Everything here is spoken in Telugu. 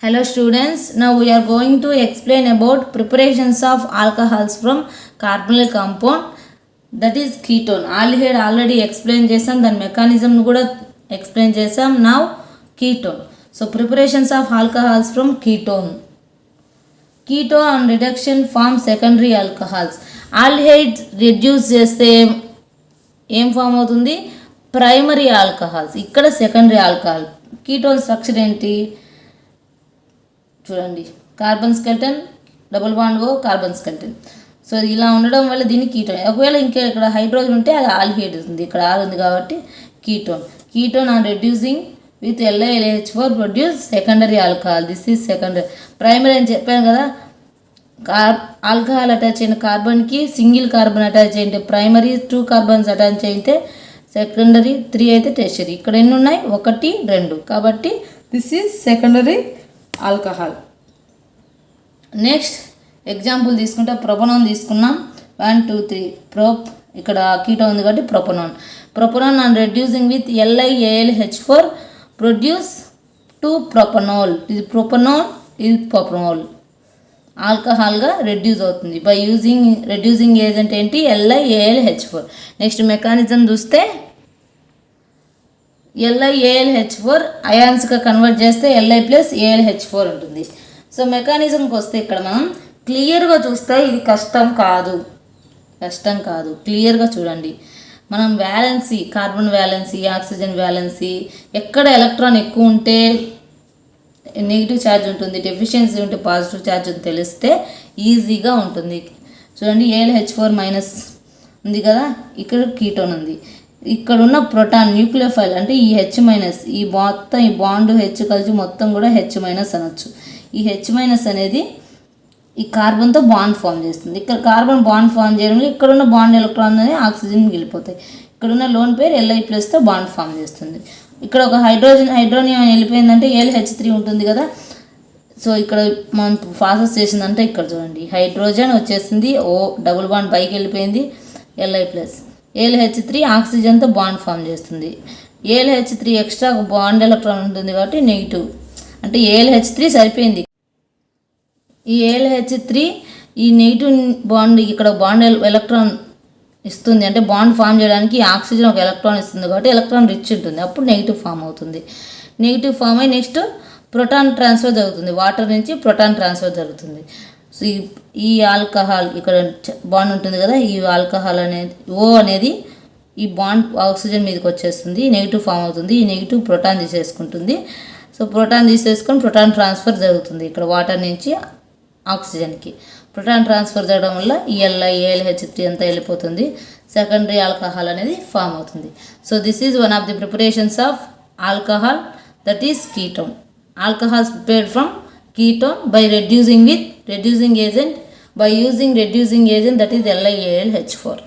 Hello students, now we are going to explain about preparations of alcohols from carbonyl compound, that is ketone. Aldehyde already explain chesam, then mechanism nu kuda explain chesam. Now ketone. So preparations of alcohols from ketone. Ketone and reduction form secondary alcohols. Aldehyde reduce చేస్తే ఏం ఫామ్ అవుతుంది? Primary alcohols. ఇక్కడ సెకండరీ ఆల్కహాల్. కీటోన్ స్ట్రక్చర్ ఏంటి చూడండి, carbon skeleton, double bond O, carbon skeleton. So ఇలా ఉండడం వల్ల దీన్ని కీటోన్. ఒకవేళ ఇంకా ఇక్కడ హైడ్రోజన్ ఉంటే అది ఆల్డిహైడ్ ఉంది, ఇక్కడ ఆల్ ఉంది కాబట్టి ketone. Ketone are reducing with LiLH4 produce secondary alcohol. This is secondary. Primary అని చెప్పాను కదా, ఆల్కహాల్ అటాచ్ అయిన కార్బన్కి సింగిల్ కార్బన్ అటాచ్ అయింటే ప్రైమరీ, 2 కార్బన్స్ అటాచ్ అయితే సెకండరీ, 3 అయితే టెర్షరీ. ఇక్కడ ఎన్ని ఉన్నాయి? 1, 2. కాబట్టి this is secondary alcohol. Next example తీసుకుంటే ప్రొపనాన్ తీసుకున్నాం. 1, 2, 3 ఇక్కడ కీటోన్ ఉంది కాబట్టి propanone and reducing with LiAlH4 produce 2 propanol. ఇది ప్రొపనాల్, ఇది ప్రొపనాల్. ఆల్కహాల్గా రెడ్యూస్ అవుతుంది బై రెడ్యూసింగ్ ఏజెంట్ ఏంటి? LiAlH4. నెక్స్ట్ మెకానిజం చూస్తే LiAlH4 అయాన్స్గా కన్వర్ట్ చేస్తే Li+AlH4 ఉంటుంది. సో మెకానిజంకి వస్తే ఇక్కడ మనం క్లియర్గా చూస్తే ఇది కష్టం కాదు. క్లియర్గా చూడండి. మనం valency, carbon valency, oxygen valency, ఎక్కడ ఎలక్ట్రాన్ ఎక్కువ ఉంటే నెగిటివ్ ఛార్జ్ ఉంటుంది, డెఫిషియన్సీ ఉంటే పాజిటివ్ ఛార్జ్ అని తెలిస్తే ఈజీగా ఉంటుంది. చూడండి, AlH4- ఉంది కదా, ఇక్కడ కీటోన్ ఉంది. ఇక్కడ ఉన్న ప్రోటాన్ న్యూక్లియోఫైల్ అంటే ఈ H-, ఈ మొత్తం ఈ బాండ్ H కలిసి మొత్తం కూడా H- అనొచ్చు. ఈ H- అనేది ఈ కార్బన్తో బాండ్ ఫామ్ చేస్తుంది. ఇక్కడ కార్బన్ బాండ్ ఫామ్ చేయడంలో ఇక్కడ ఉన్న బాండ్ ఎలక్ట్రాన్ అనేది ఆక్సిజన్ వెళ్ళిపోతాయి. ఇక్కడ ఉన్న లోన్ పేరు Li+తో బాండ్ ఫామ్ చేస్తుంది. ఇక్కడ ఒక హైడ్రోనియం వెళ్ళిపోయిందంటే AlH3 ఉంటుంది కదా. సో ఇక్కడ మనం ప్రాసెస్ చేసిందంటే ఇక్కడ చూడండి, హైడ్రోజన్ వచ్చేసింది, ఓ డబుల్ బాండ్ పైకి వెళ్ళిపోయింది, Li+. AlH3 ఆక్సిజన్తో బాండ్ ఫామ్ చేస్తుంది. AlH3 ఎక్స్ట్రా బాండ్ ఎలక్ట్రాన్ ఉంటుంది కాబట్టి నెగిటివ్, అంటే AlH3 సరిపోయింది. ఈ AlH3 ఈ నెగిటివ్ బాండ్ ఇక్కడ బాండ్ ఎలక్ట్రాన్ ఇస్తుంది, అంటే బాండ్ ఫామ్ చేయడానికి ఆక్సిజన్ ఒక ఎలక్ట్రాన్ ఇస్తుంది కాబట్టి ఎలక్ట్రాన్ రిచ్ ఉంటుంది, అప్పుడు నెగిటివ్ ఫామ్ అవుతుంది. నెగిటివ్ ఫామ్ అయ్యి నెక్స్ట్ ప్రోటాన్ ట్రాన్స్ఫర్ జరుగుతుంది, వాటర్ నుంచి ప్రోటాన్ ట్రాన్స్ఫర్ జరుగుతుంది. సో ఈ ఆల్కహాల్ ఇక్కడ బాండ్ ఉంటుంది కదా, ఈ ఆల్కహాల్ అనేది ఓ అనేది ఈ బాండ్ ఆక్సిజన్ మీదకి వచ్చేస్తుంది, నెగిటివ్ ఫామ్ అవుతుంది. ఈ నెగిటివ్ ప్రోటాన్ తీసేసుకుంటుంది. సో ప్రోటాన్ తీసేసుకొని ప్రోటాన్ ట్రాన్స్ఫర్ జరుగుతుంది ఇక్కడ వాటర్ నుంచి ఆక్సిజన్కి. ప్రోటాన్ ట్రాన్స్ఫర్ జరగడం వల్ల ఈ LiAlH3 అంతా వెళ్ళిపోతుంది, సెకండరీ ఆల్కహాల్ అనేది ఫామ్ అవుతుంది. So this is one of the preparations of alcohol, that is ketone. Alcohols prepared from ketone by reducing with reducing agent, by using reducing agent, that is LiAlH4.